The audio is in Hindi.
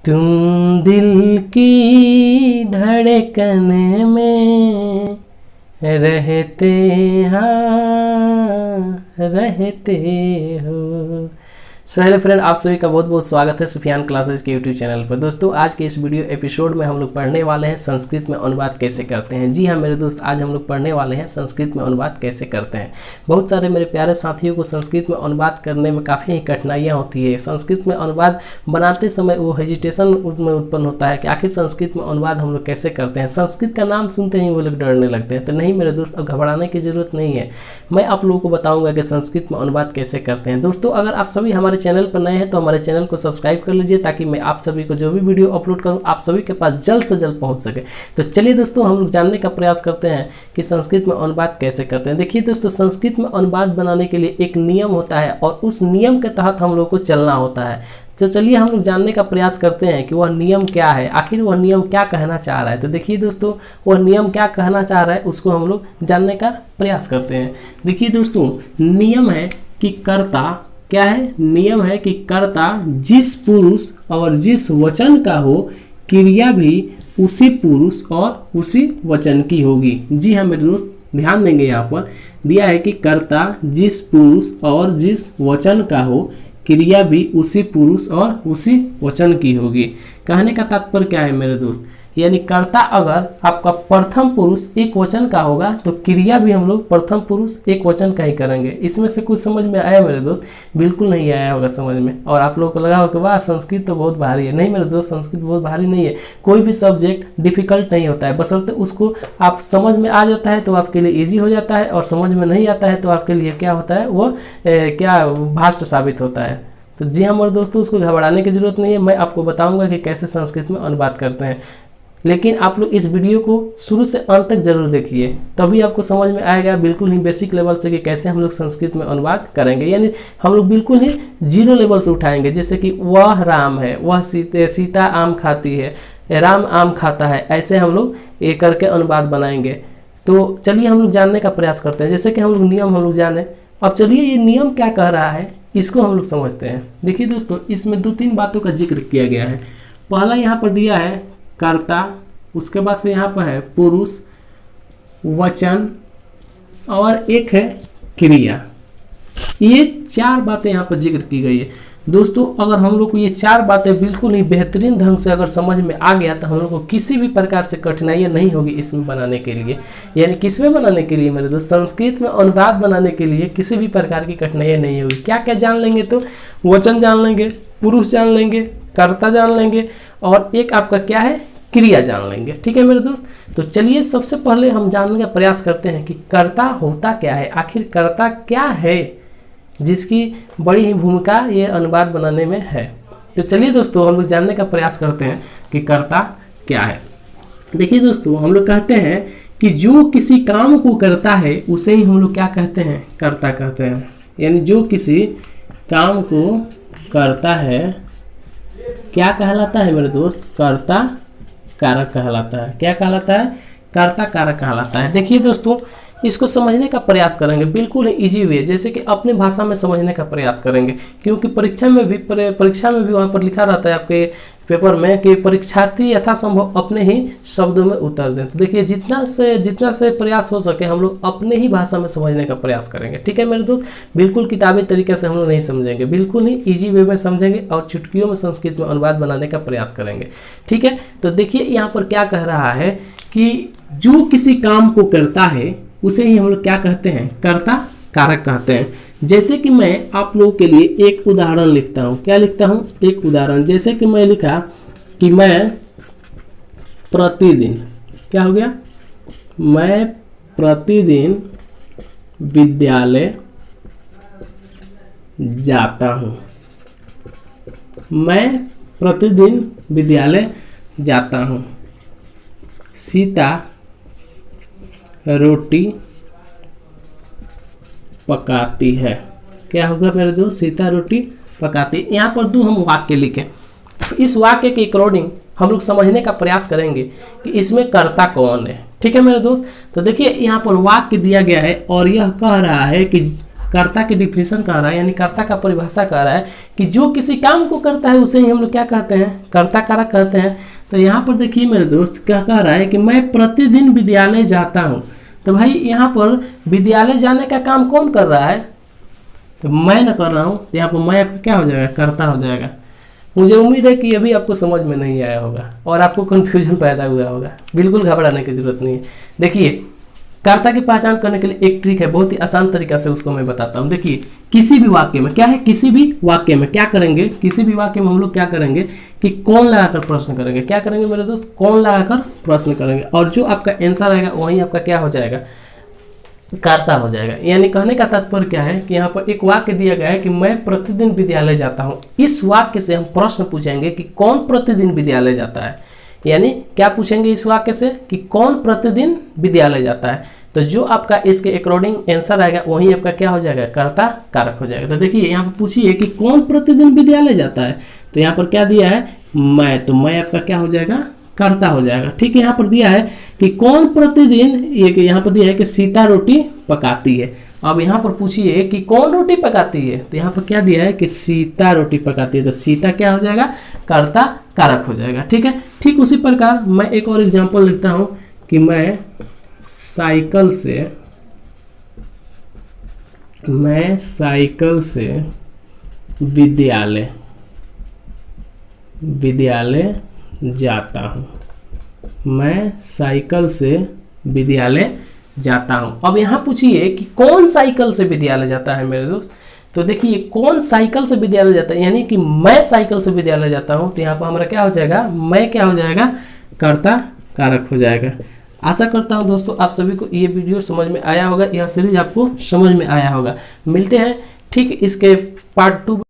तुम दिल की धड़कन में रहते, हाँ रहते हो। सो हेलो फ्रेंड, आप सभी का बहुत बहुत स्वागत है सुफियान क्लासेस के यूट्यूब चैनल पर। दोस्तों, आज के इस वीडियो एपिसोड में हम लोग पढ़ने वाले हैं संस्कृत में अनुवाद कैसे करते हैं। जी हाँ मेरे दोस्त, आज हम लोग पढ़ने वाले हैं संस्कृत में अनुवाद कैसे करते हैं। बहुत सारे मेरे प्यारे साथियों को संस्कृत में अनुवाद करने में काफ़ी ही कठिनाइयाँ होती है। संस्कृत में अनुवाद बनाते समय वो हेजिटेशन उसमें उत्पन्न होता है कि आखिर संस्कृत में अनुवाद हम लोग कैसे करते हैं। संस्कृत का नाम सुनते ही वो लोग डरने लगते हैं। तो नहीं मेरे दोस्त, अब घबराने की ज़रूरत नहीं है। मैं आप लोगों को बताऊँगा कि संस्कृत में अनुवाद कैसे करते हैं। दोस्तों, अगर आप सभी हमारे चैनल पर नए हैं तो हमारे चैनल को सब्सक्राइब कर लीजिए ताकि मैं आप सभी को जो भी वीडियो अपलोड करूं आप सभी के पास जल्द से जल्द पहुंच सके। तो चलिए दोस्तों, हम लोग जानने का प्रयास करते हैं कि संस्कृत में अनुवाद कैसे करते हैं। देखिए दोस्तों, संस्कृत में अनुवाद बनाने के लिए एक नियम होता है और उस नियम के तहत हम लोग को चलना होता है। तो चलिए हम लोग जानने का प्रयास करते हैं कि वह नियम क्या है, आखिर वह नियम क्या कहना चाह रहा है। तो देखिए दोस्तों, वह नियम क्या कहना चाह रहा है उसको हम लोग जानने का प्रयास करते हैं। देखिए दोस्तों, नियम है कि कर्ता क्या है, नियम है कि कर्ता जिस पुरुष और जिस वचन का हो, क्रिया भी उसी पुरुष और उसी वचन की होगी। जी हाँ मेरे दोस्त, ध्यान देंगे, यहाँ पर दिया है कि कर्ता जिस पुरुष और जिस वचन का हो, क्रिया भी उसी पुरुष और उसी वचन की होगी। कहने का तात्पर्य क्या है मेरे दोस्त, यानी कर्ता अगर आपका प्रथम पुरुष एक वचन का होगा तो क्रिया भी हम लोग प्रथम पुरुष एक वचन का ही करेंगे। इसमें से कुछ समझ में आया मेरे दोस्त? बिल्कुल नहीं आया होगा समझ में, और आप लोगों को लगा होगा कि वाह संस्कृत तो बहुत भारी है। नहीं मेरे दोस्त, संस्कृत बहुत भारी नहीं है। कोई भी सब्जेक्ट डिफिकल्ट नहीं होता है, बशर्ते उसको आप समझ में आ जाता है तो आपके लिए ईजी हो जाता है, और समझ में नहीं आता है तो आपके लिए क्या होता है, वो क्या भाष्ट साबित होता है। तो जी हाँ मेरे दोस्तों, उसको घबराने की जरूरत नहीं है। मैं आपको बताऊंगा कि कैसे संस्कृत में अनुवाद करते हैं, लेकिन आप लोग इस वीडियो को शुरू से अंत तक जरूर देखिए, तभी आपको समझ में आएगा बिल्कुल ही बेसिक लेवल से कि कैसे हम लोग संस्कृत में अनुवाद करेंगे। यानी हम लोग बिल्कुल ही जीरो लेवल से उठाएंगे, जैसे कि वह राम है, वह सीता आम खाती है, राम आम खाता है, ऐसे हम लोग ये करके अनुवाद बनाएंगे। तो चलिए हम लोग जानने का प्रयास करते हैं। जैसे कि हम लोग नियम हम लोग जाने, अब चलिए ये नियम क्या कह रहा है इसको हम लोग समझते हैं। देखिए दोस्तों, इसमें 2-3 बातों का जिक्र किया गया है। पहला यहाँ पर दिया है कर्ता, उसके बाद से यहाँ पर है पुरुष, वचन और एक है क्रिया। ये 4 बातें यहाँ पर जिक्र की गई है। दोस्तों, अगर हम लोग को ये 4 बातें बिल्कुल ही बेहतरीन ढंग से अगर समझ में आ गया तो हम लोग को किसी भी प्रकार से कठिनाइयाँ नहीं होगी इसमें बनाने के लिए। यानी किसमें बनाने के लिए मेरे दोस्त, संस्कृत में अनुवाद बनाने के लिए किसी भी प्रकार की कठिनाइयाँ नहीं होगी। क्या क्या जान लेंगे तो वचन जान लेंगे, पुरुष जान लेंगे, कर्ता जान लेंगे, और एक आपका क्या है, क्रिया जान लेंगे। ठीक है मेरे दोस्त, तो चलिए सबसे पहले हम जानने का प्रयास करते हैं कि कर्ता होता क्या है, आखिर कर्ता क्या है जिसकी बड़ी ही भूमिका ये अनुवाद बनाने में है। तो चलिए दोस्तों हम लोग जानने का प्रयास करते हैं कि कर्ता क्या है। देखिए दोस्तों, हम लोग कहते हैं कि जो किसी काम को करता है उसे ही हम लोग क्या कहते हैं, कर्ता कहते हैं। यानी जो किसी काम को करता है क्या कहलाता है मेरे दोस्त, कर्ता कारक कहलाता है। क्या कहलाता है, कर्ता कारक कहलाता है। देखिए दोस्तों, इसको समझने का प्रयास करेंगे बिल्कुल इजी वे, जैसे कि अपने भाषा में समझने का प्रयास करेंगे, क्योंकि परीक्षा में भी वहाँ पर लिखा रहता है आपके पेपर में कि परीक्षार्थी यथासंभव अपने ही शब्दों में उत्तर दें। तो देखिए जितना से प्रयास हो सके हम लोग अपने ही भाषा में समझने का प्रयास करेंगे। ठीक है मेरे दोस्त, बिल्कुल किताबी तरीके से हम लोग नहीं समझेंगे, बिल्कुल ही ईजी वे में समझेंगे और चुटकियों में संस्कृत में अनुवाद बनाने का प्रयास करेंगे। ठीक है, तो देखिए यहाँ पर क्या कह रहा है कि जो किसी काम को करता है उसे ही हम लोग क्या कहते हैं, कर्ता कारक कहते हैं। जैसे कि मैं आप लोगों के लिए एक उदाहरण लिखता हूँ। क्या लिखता हूँ, एक उदाहरण। जैसे कि मैं लिखा कि मैं प्रतिदिन, क्या हो गया, मैं प्रतिदिन विद्यालय जाता हूँ। मैं प्रतिदिन विद्यालय जाता हूँ। सीता रोटी पकाती है। क्या होगा मेरे दोस्त, सीता रोटी पकाती है। यहाँ पर 2 हम वाक्य लिखें। इस वाक्य के अकॉर्डिंग हम लोग समझने का प्रयास करेंगे कि इसमें कर्ता कौन है। ठीक है मेरे दोस्त, तो देखिए यहाँ पर वाक्य दिया गया है और यह कह रहा है कि कर्ता की डिफिनेशन कह रहा है, यानी कर्ता का परिभाषा कह रहा है कि जो किसी काम को करता है उसे ही हम लोग क्या कहते हैं, कर्ता कारक कहते हैं। तो यहाँ पर देखिए मेरे दोस्त क्या कह रहा है कि मैं प्रतिदिन विद्यालय जाता हूँ। तो भाई यहाँ पर विद्यालय जाने का काम कौन कर रहा है, तो मैं न कर रहा हूँ, तो यहाँ पर मैं आपका क्या हो जाएगा, कर्ता हो जाएगा। मुझे उम्मीद है कि अभी आपको समझ में नहीं आया होगा और आपको कन्फ्यूजन पैदा हुआ होगा। बिल्कुल घबराने की जरूरत नहीं है। देखिए कर्ता की पहचान करने के लिए एक ट्रिक है, बहुत ही आसान तरीका से उसको मैं बताता हूँ। देखिए किसी भी वाक्य में क्या है, किसी भी वाक्य में क्या करेंगे, किसी भी वाक्य में हम लोग क्या करेंगे कि कौन लगाकर प्रश्न करेंगे। क्या करेंगे मेरे दोस्त, कौन लगाकर प्रश्न करेंगे, और जो आपका आंसर आएगा वही आपका क्या हो जाएगा, कर्ता हो जाएगा। यानी कहने का तात्पर्य क्या है कि यहाँ पर एक वाक्य दिया गया है कि मैं प्रतिदिन विद्यालय जाता हूँ। इस वाक्य से हम प्रश्न पूछेंगे कि कौन प्रतिदिन विद्यालय जाता है, यानी क्या पूछेंगे इस वाक्य से कि कौन प्रतिदिन विद्यालय जाता है। तो जो आपका इसके अकॉर्डिंग आंसर आएगा वही आपका क्या हो जाएगा, कर्ता कारक हो जाएगा। तो देखिए यहाँ पर पूछिए कि कौन प्रतिदिन विद्यालय जाता है, तो यहाँ पर क्या दिया है, मैं, तो मैं आपका क्या हो जाएगा, कर्ता हो जाएगा। ठीक है, यहाँ पर दिया है कि कौन प्रतिदिन, ये यहाँ पर दिया है कि सीता रोटी पकाती है। अब यहाँ पर पूछिए कि कौन रोटी पकाती है, तो यहाँ पर क्या दिया है कि सीता रोटी पकाती है। तो सीता क्या हो जाएगा, कर्ता कारक हो जाएगा। ठीक है, ठीक उसी प्रकार मैं एक और एग्जांपल लिखता हूँ कि मैं साइकिल से विद्यालय जाता हूँ। मैं साइकिल से विद्यालय जाता हूँ। अब यहाँ पूछिए कि कौन साइकिल से विद्यालय जाता है मेरे दोस्त। तो देखिए कौन साइकिल से विद्यालय जाता है, यानी कि मैं साइकिल से विद्यालय जाता हूँ। तो यहाँ पर हमारा क्या हो जाएगा, मैं क्या हो जाएगा, कर्ता कारक हो जाएगा। आशा करता हूँ दोस्तों आप सभी को ये वीडियो समझ में आया होगा, यह सीरीज आपको समझ में आया होगा। मिलते हैं ठीक इसके पार्ट 2